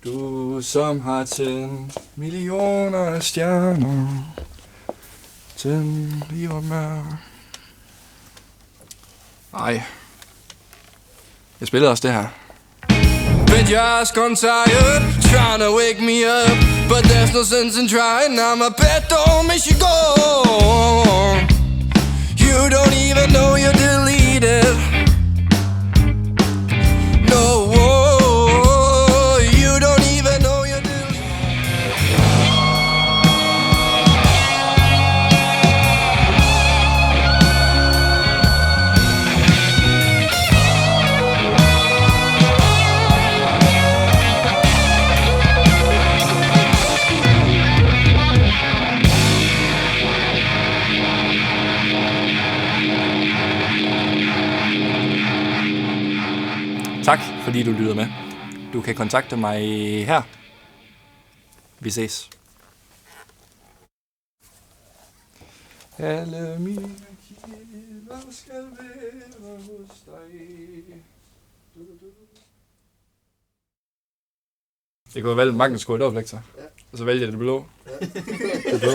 Du som har tændt millioner af stjerner. Tænd i hvor mørk. Ej. Jeg spillede også det her. But you're just gone tired, trying to wake me up. But there's no sense in trying, now my bed don't make you go. You don't even know you're deleted. No, you don't even know you're deleted. Tak, fordi du lytter med. Du kan kontakte mig her. Vi ses. Alle mine kilder skal være hos dig. Jeg kunne have valgt Magnus Korridorflektor. Ja. Og så vælger jeg det blå. Ja. Det blå.